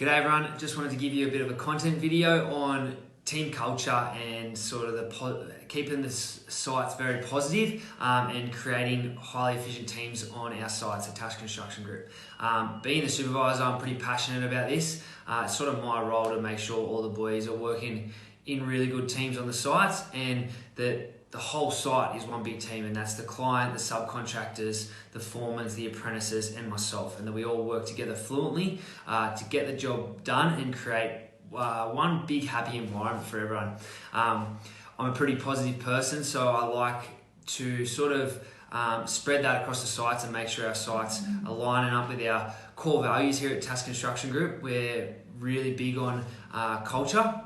G'day everyone, just wanted to give you a bit of a content video on team culture and sort of keeping the sites very positive and creating highly efficient teams on our sites at Tash Construction Group. Being the supervisor, I'm pretty passionate about this. It's sort of my role to make sure all the boys are working in really good teams on the sites and that the whole site is one big team, and that's the client, the subcontractors, the foremen, the apprentices, and myself, and that we all work together fluently to get the job done and create one big happy environment for everyone. I'm a pretty positive person, so I like to sort of spread that across the sites and make sure our sites are lining up with our core values here at Tash Construction Group. We're really big on culture.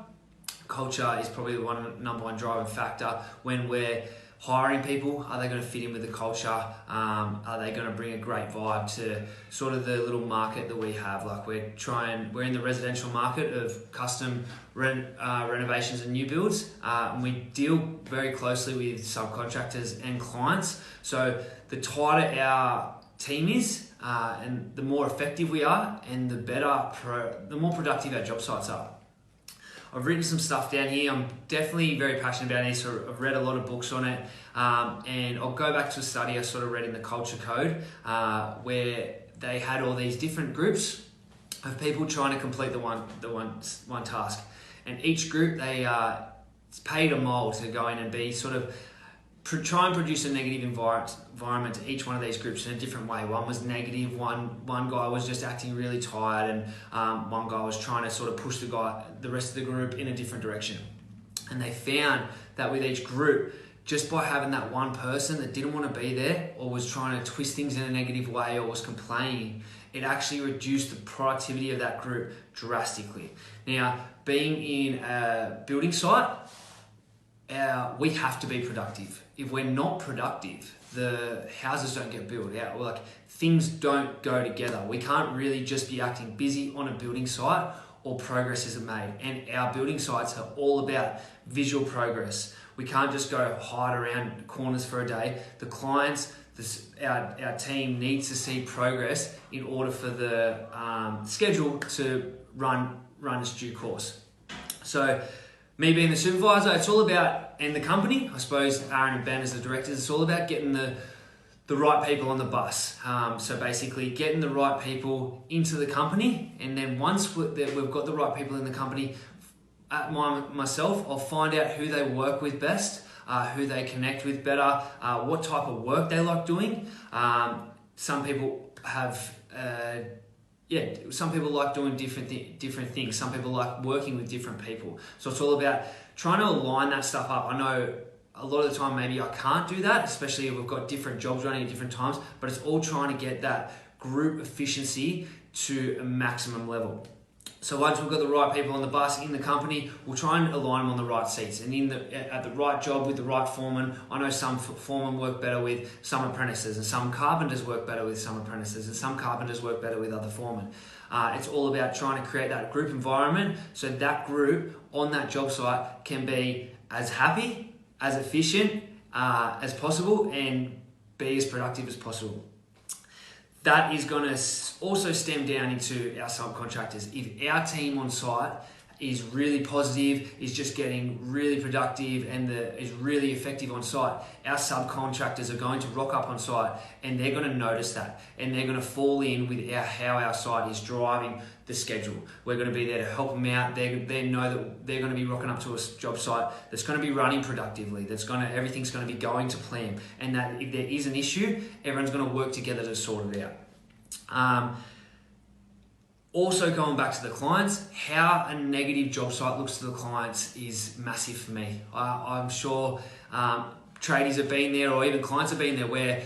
Culture is probably the number one driving factor in we're hiring people. Are they going to fit in with the culture? Are they going to bring a great vibe to sort of the little market that we have? Like we're in the residential market of custom renovations and new builds, and we deal very closely with subcontractors and clients. So the tighter our team is, and the more effective we are, and the more productive our job sites are. I've written some stuff down here. I'm definitely very passionate about this. I've read a lot of books on it, and I'll go back to a study I sort of read in the Culture Code, where they had all these different groups of people trying to complete the one task, and each group they paid a mole to go in and be sort of try and produce a negative environment to each one of these groups in a different way. One was negative, one guy was just acting really tired, and one guy was trying to sort of push the rest of the group in a different direction. And they found that with each group, just by having that one person that didn't want to be there or was trying to twist things in a negative way or was complaining, it actually reduced the productivity of that group drastically. Now, being in a building site, we have to be productive. If we're not productive, the houses don't get built. Things don't go together. We can't really just be acting busy on a building site or progress isn't made. And our building sites are all about visual progress. We can't just go hide around corners for a day. The clients, our team needs to see progress in order for the schedule to run its due course. So, me being the supervisor, it's all about, and the company, I suppose Aaron and Ben as the directors, it's all about getting the right people on the bus. So basically getting the right people into the company, and then once we've got the right people in the company, myself, I'll find out who they work with best, who they connect with better, what type of work they like doing. Some people have... some people like doing different things. Some people like working with different people. So it's all about trying to align that stuff up. I know a lot of the time maybe I can't do that, especially if we've got different jobs running at different times, but it's all trying to get that group efficiency to a maximum level. So once we've got the right people on the bus in the company, we'll try and align them on the right seats and at the right job with the right foreman. I know some foremen work better with some apprentices, and some carpenters work better with some apprentices, and some carpenters work better with other foremen. It's all about trying to create that group environment so that group on that job site can be as happy, as efficient as possible, and be as productive as possible. That is going to also stem down into our subcontractors. If our team on site is really positive, is just getting really productive, and is really effective on site, our subcontractors are going to rock up on site, and they're going to notice that, and they're going to fall in with how our site is driving the schedule. We're going to be there to help them out. They know that they're going to be rocking up to a job site that's going to be running productively. Everything's going to be going to plan, and that if there is an issue, everyone's going to work together to sort it out. Also going back to the clients, how a negative job site looks to the clients is massive for me. I'm sure tradies have been there, or even clients have been there, where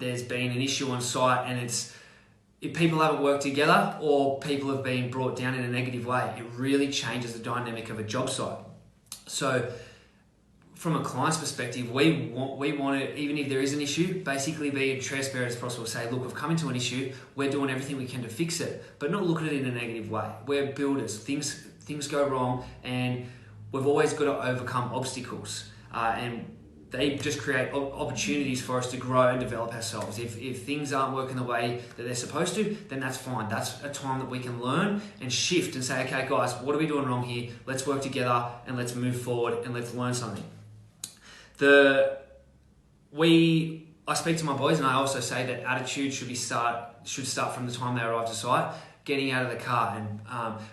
there's been an issue on site, and if people haven't worked together or people have been brought down in a negative way, it really changes the dynamic of a job site. So from a client's perspective, we want to, even if there is an issue, basically be as transparent as possible. Say, look, we've come into an issue, we're doing everything we can to fix it, but not look at it in a negative way. We're builders, things go wrong, and we've always got to overcome obstacles. And they just create opportunities for us to grow and develop ourselves. If things aren't working the way that they're supposed to, then that's fine. That's a time that we can learn and shift and say, okay, guys, what are we doing wrong here? Let's work together and let's move forward and let's learn something. I speak to my boys and I also say that attitude should start from the time they arrive to site. Getting out of the car and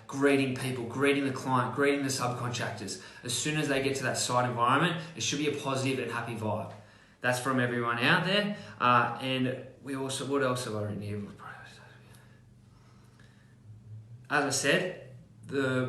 greeting people, greeting the client, greeting the subcontractors. As soon as they get to that site environment, it should be a positive and happy vibe. That's from everyone out there. And we also, what else have I written here? As I said, the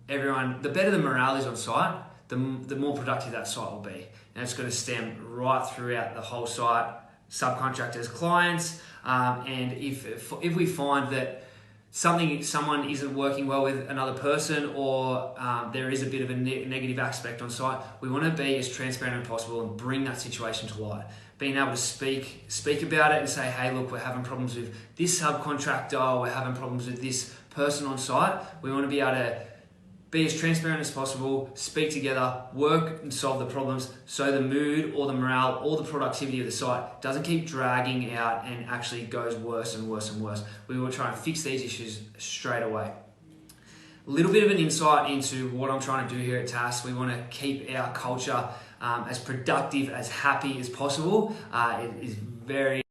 better the morale is on site, the more productive that site will be. And it's going to stem right throughout the whole site, subcontractors, clients, and if we find that someone isn't working well with another person, or there is a bit of a negative aspect on site, we want to be as transparent as possible and bring that situation to light. Being able to speak about it and say, hey, look, we're having problems with this subcontractor, or we're having problems with this person on site. We want to be able to be as transparent as possible, speak together, work and solve the problems so the mood or the morale or the productivity of the site doesn't keep dragging out and actually goes worse and worse and worse. We will try and fix these issues straight away. A little bit of an insight into what I'm trying to do here at TAS. We want to keep our culture as productive, as happy as possible. It is very